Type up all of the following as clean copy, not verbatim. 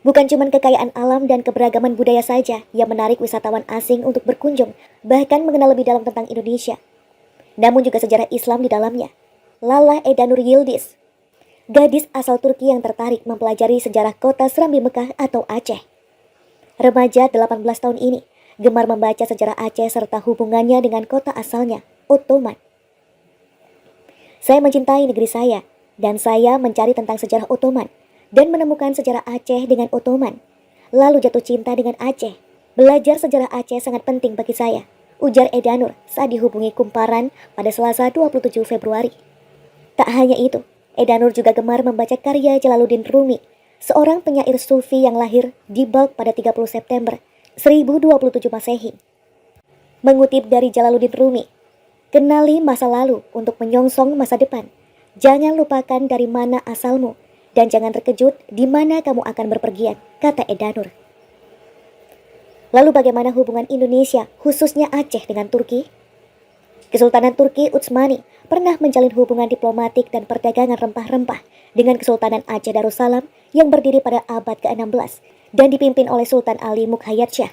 Bukan cuma kekayaan alam dan keberagaman budaya saja yang menarik wisatawan asing untuk berkunjung, bahkan mengenal lebih dalam tentang Indonesia. Namun juga sejarah Islam di dalamnya. Lala Edanur Yildiz, gadis asal Turki yang tertarik mempelajari sejarah kota Serambi Mekah atau Aceh. Remaja 18 tahun ini gemar membaca sejarah Aceh serta hubungannya dengan kota asalnya, Ottoman. Saya mencintai negeri saya, dan saya mencari tentang sejarah Ottoman, dan menemukan sejarah Aceh dengan Ottoman. Lalu jatuh cinta dengan Aceh. Belajar sejarah Aceh sangat penting bagi saya, ujar Edanur saat dihubungi Kumparan pada Selasa 27 Februari. Tak hanya itu, Edanur juga gemar membaca karya Jalaluddin Rumi, seorang penyair sufi yang lahir di Balkh pada 30 September 1027 Masehi. Mengutip dari Jalaluddin Rumi, kenali masa lalu untuk menyongsong masa depan. Jangan lupakan dari mana asalmu, dan jangan terkejut di mana kamu akan berpergian, kata Edanur. Lalu bagaimana hubungan Indonesia, khususnya Aceh dengan Turki? Kesultanan Turki Utsmani pernah menjalin hubungan diplomatik dan perdagangan rempah-rempah dengan Kesultanan Aceh Darussalam yang berdiri pada abad ke-16 dan dipimpin oleh Sultan Ali Mukhayat Shah.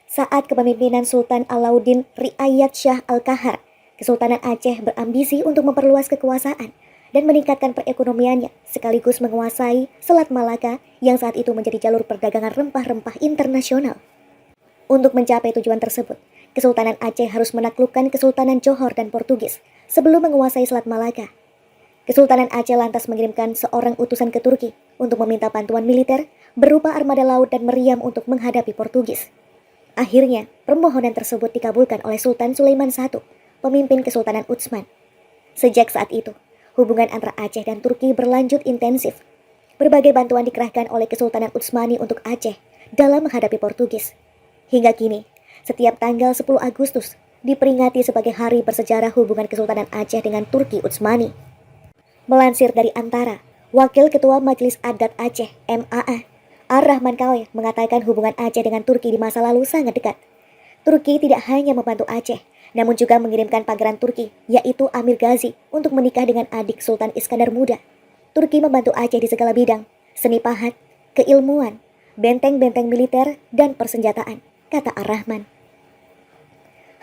Saat kepemimpinan Sultan Alauddin Riayat Shah Al-Kahar, Kesultanan Aceh berambisi untuk memperluas kekuasaan dan meningkatkan perekonomiannya sekaligus menguasai Selat Malaka yang saat itu menjadi jalur perdagangan rempah-rempah internasional. Untuk mencapai tujuan tersebut, Kesultanan Aceh harus menaklukkan Kesultanan Johor dan Portugis sebelum menguasai Selat Malaka. Kesultanan Aceh lantas mengirimkan seorang utusan ke Turki untuk meminta bantuan militer berupa armada laut dan meriam untuk menghadapi Portugis. Akhirnya, permohonan tersebut dikabulkan oleh Sultan Sulaiman I, pemimpin Kesultanan Utsman. Sejak saat itu, hubungan antara Aceh dan Turki berlanjut intensif. Berbagai bantuan dikerahkan oleh Kesultanan Utsmani untuk Aceh dalam menghadapi Portugis. Hingga kini, setiap tanggal 10 Agustus diperingati sebagai hari bersejarah hubungan Kesultanan Aceh dengan Turki Utsmani. Melansir dari Antara, Wakil Ketua Majelis Adat Aceh (MAA) Ar-Rahman Kaweh mengatakan hubungan Aceh dengan Turki di masa lalu sangat dekat. Turki tidak hanya membantu Aceh, namun juga mengirimkan pangeran Turki, yaitu Amir Ghazi, untuk menikah dengan adik Sultan Iskandar Muda. Turki membantu Aceh di segala bidang, seni pahat, keilmuan, benteng-benteng militer, dan persenjataan, kata Ar-Rahman.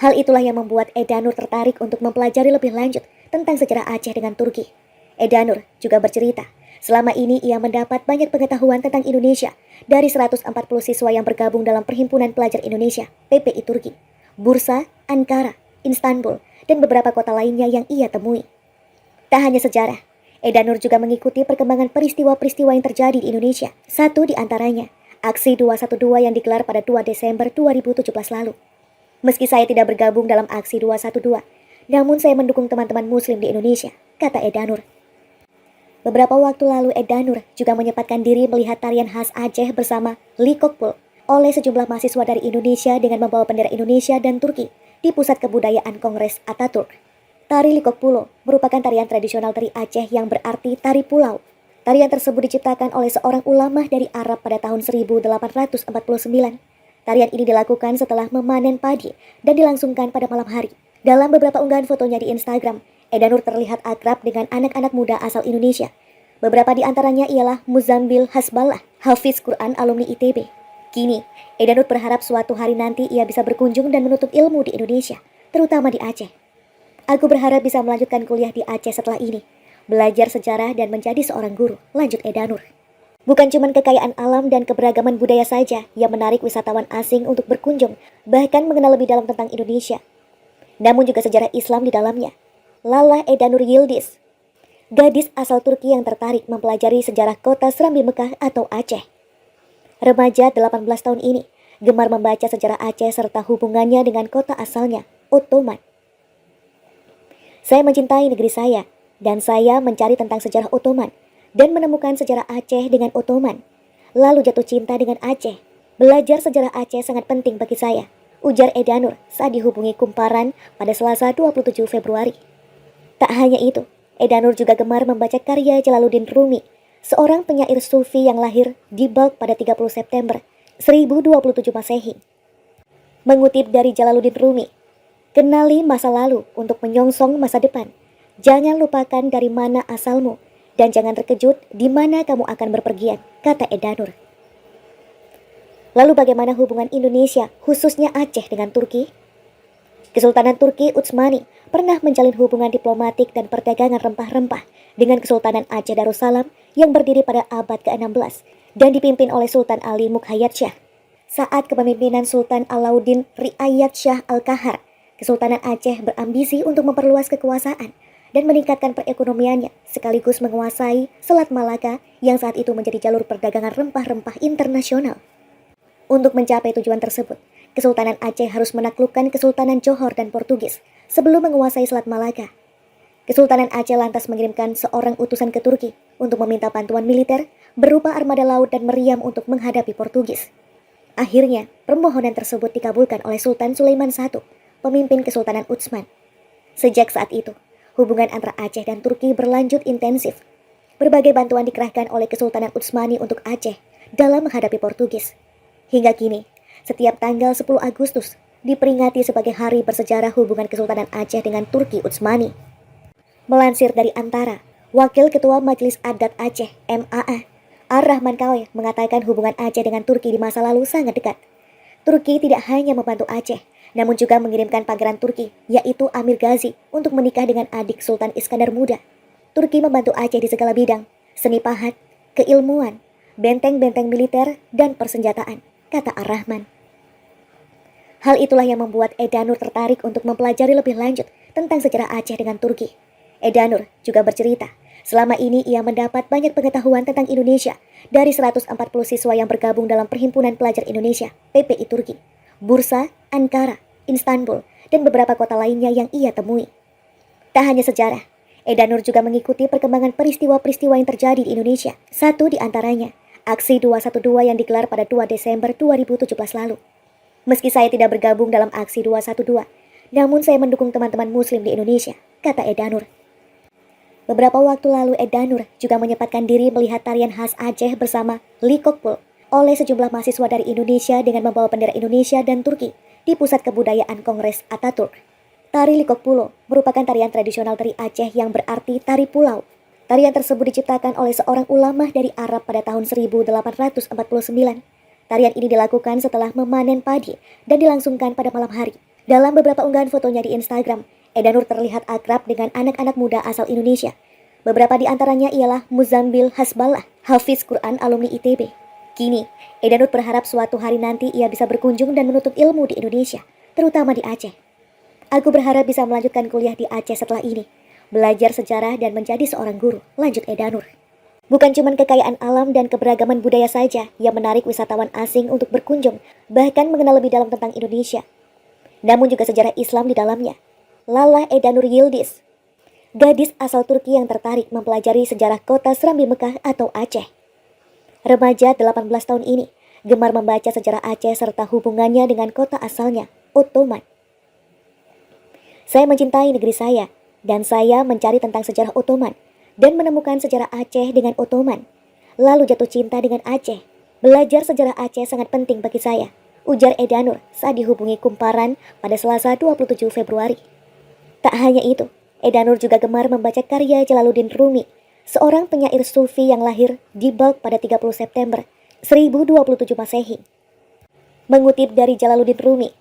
Hal itulah yang membuat Edanur tertarik untuk mempelajari lebih lanjut tentang sejarah Aceh dengan Turki. Edanur juga bercerita, selama ini ia mendapat banyak pengetahuan tentang Indonesia dari 140 siswa yang bergabung dalam Perhimpunan Pelajar Indonesia, PPI Turki, Bursa, Ankara, Istanbul, dan beberapa kota lainnya yang ia temui. Tak hanya sejarah, Edanur juga mengikuti perkembangan peristiwa-peristiwa yang terjadi di Indonesia. Satu di antaranya, aksi 212 yang digelar pada 2 Desember 2017 lalu. Meski saya tidak bergabung dalam aksi 212, namun saya mendukung teman-teman muslim di Indonesia, kata Edanur. Beberapa waktu lalu Edanur juga menyempatkan diri melihat tarian khas Aceh bersama Likokpul oleh sejumlah mahasiswa dari Indonesia dengan membawa bendera Indonesia dan Turki di Pusat Kebudayaan Kongres Ataturk. Tari Likokpulo merupakan tarian tradisional dari Aceh yang berarti tari pulau. Tarian tersebut diciptakan oleh seorang ulama dari Arab pada tahun 1849. Tarian ini dilakukan setelah memanen padi dan dilangsungkan pada malam hari. Dalam beberapa unggahan fotonya di Instagram, Edanur terlihat akrab dengan anak-anak muda asal Indonesia. Beberapa di antaranya ialah Muzambil Hasballah, Hafiz Quran alumni ITB. Kini, Edanur berharap suatu hari nanti ia bisa berkunjung dan menuntut ilmu di Indonesia, terutama di Aceh. Aku berharap bisa melanjutkan kuliah di Aceh setelah ini, belajar sejarah dan menjadi seorang guru, lanjut Edanur. Bukan cuma kekayaan alam dan keberagaman budaya saja yang menarik wisatawan asing untuk berkunjung, bahkan mengenal lebih dalam tentang Indonesia. Namun juga sejarah Islam di dalamnya. Lala Edanur Yildiz, gadis asal Turki yang tertarik mempelajari sejarah kota Serambi Mekah atau Aceh. Remaja 18 tahun ini gemar membaca sejarah Aceh serta hubungannya dengan kota asalnya, Ottoman. Saya mencintai negeri saya, dan saya mencari tentang sejarah Ottoman dan menemukan sejarah Aceh dengan Ottoman. Lalu jatuh cinta dengan Aceh. Belajar sejarah Aceh sangat penting bagi saya, ujar Edanur saat dihubungi Kumparan pada Selasa 27 Februari. Tak hanya itu, Edanur juga gemar membaca karya Jalaluddin Rumi, seorang penyair sufi yang lahir di Balkh pada 30 September 1027 Masehi. Mengutip dari Jalaluddin Rumi, kenali masa lalu untuk menyongsong masa depan. Jangan lupakan dari mana asalmu, dan jangan terkejut di mana kamu akan berpergian, kata Edanur. Lalu bagaimana hubungan Indonesia, khususnya Aceh dengan Turki? Kesultanan Turki Utsmani pernah menjalin hubungan diplomatik dan perdagangan rempah-rempah dengan Kesultanan Aceh Darussalam yang berdiri pada abad ke-16 dan dipimpin oleh Sultan Ali Mukhayat Shah. Saat kepemimpinan Sultan Alauddin Riayat Shah Al-Kahar, Kesultanan Aceh berambisi untuk memperluas kekuasaan dan meningkatkan perekonomiannya sekaligus menguasai Selat Malaka yang saat itu menjadi jalur perdagangan rempah-rempah internasional. Untuk mencapai tujuan tersebut, Kesultanan Aceh harus menaklukkan Kesultanan Johor dan Portugis sebelum menguasai Selat Malaka. Kesultanan Aceh lantas mengirimkan seorang utusan ke Turki untuk meminta bantuan militer berupa armada laut dan meriam untuk menghadapi Portugis. Akhirnya, permohonan tersebut dikabulkan oleh Sultan Sulaiman I, pemimpin Kesultanan Utsman. Sejak saat itu, hubungan antara Aceh dan Turki berlanjut intensif. Berbagai bantuan dikerahkan oleh Kesultanan Utsmani untuk Aceh dalam menghadapi Portugis. Hingga kini, setiap tanggal 10 Agustus diperingati sebagai hari bersejarah hubungan Kesultanan Aceh dengan Turki Utsmani. Melansir dari Antara, Wakil Ketua Majelis Adat Aceh (MAA) Ar-Rahman Kaweh mengatakan hubungan Aceh dengan Turki di masa lalu sangat dekat. Turki tidak hanya membantu Aceh, namun juga mengirimkan pangeran Turki, yaitu Amir Ghazi, untuk menikah dengan adik Sultan Iskandar Muda. Turki membantu Aceh di segala bidang, seni pahat, keilmuan, benteng-benteng militer, dan persenjataan, kata Ar-Rahman. Hal itulah yang membuat Edanur tertarik untuk mempelajari lebih lanjut tentang sejarah Aceh dengan Turki. Edanur juga bercerita, selama ini ia mendapat banyak pengetahuan tentang Indonesia dari 140 siswa yang bergabung dalam Perhimpunan Pelajar Indonesia, PPI Turki, Bursa, Ankara, Istanbul, dan beberapa kota lainnya yang ia temui. Tak hanya sejarah, Edanur juga mengikuti perkembangan peristiwa-peristiwa yang terjadi di Indonesia. Satu di antaranya, Aksi 212 yang digelar pada 2 Desember 2017 lalu. Meski saya tidak bergabung dalam Aksi 212, namun saya mendukung teman-teman Muslim di Indonesia, kata Edanur. Beberapa waktu lalu Edanur juga menyempatkan diri melihat tarian khas Aceh bersama Likokpul oleh sejumlah mahasiswa dari Indonesia dengan membawa bendera Indonesia dan Turki di Pusat Kebudayaan Kongres Ataturk. Tari Likokpulo merupakan tarian tradisional dari Aceh yang berarti tari pulau. Tarian tersebut diciptakan oleh seorang ulama dari Arab pada tahun 1849. Tarian ini dilakukan setelah memanen padi dan dilangsungkan pada malam hari. Dalam beberapa unggahan fotonya di Instagram, Edanur terlihat akrab dengan anak-anak muda asal Indonesia. Beberapa di antaranya ialah Muzambil Hasballah, Hafiz Quran alumni ITB. Kini, Edanur berharap suatu hari nanti ia bisa berkunjung dan menuntut ilmu di Indonesia, terutama di Aceh. Aku berharap bisa melanjutkan kuliah di Aceh setelah ini, belajar sejarah dan menjadi seorang guru, lanjut Edanur. Bukan cuma kekayaan alam dan keberagaman budaya saja yang menarik wisatawan asing untuk berkunjung, bahkan mengenal lebih dalam tentang Indonesia. Namun juga sejarah Islam di dalamnya. Lala Edanur Yildiz, gadis asal Turki yang tertarik mempelajari sejarah kota Serambi Mekah atau Aceh. Remaja 18 tahun ini gemar membaca sejarah Aceh serta hubungannya dengan kota asalnya, Ottoman. Saya mencintai negeri saya, dan saya mencari tentang sejarah Ottoman, dan menemukan sejarah Aceh dengan Ottoman. Lalu jatuh cinta dengan Aceh. Belajar sejarah Aceh sangat penting bagi saya, ujar Edanur saat dihubungi Kumparan pada Selasa 27 Februari. Tak hanya itu, Edanur juga gemar membaca karya Jalaluddin Rumi, seorang penyair sufi yang lahir di Balkh pada 30 September 1027 Masehi. Mengutip dari Jalaluddin Rumi,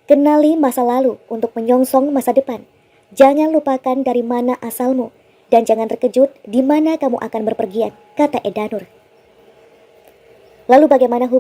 kenali masa lalu untuk menyongsong masa depan. Jangan lupakan dari mana asalmu, dan jangan terkejut di mana kamu akan berpergian, kata Edanur. Lalu bagaimana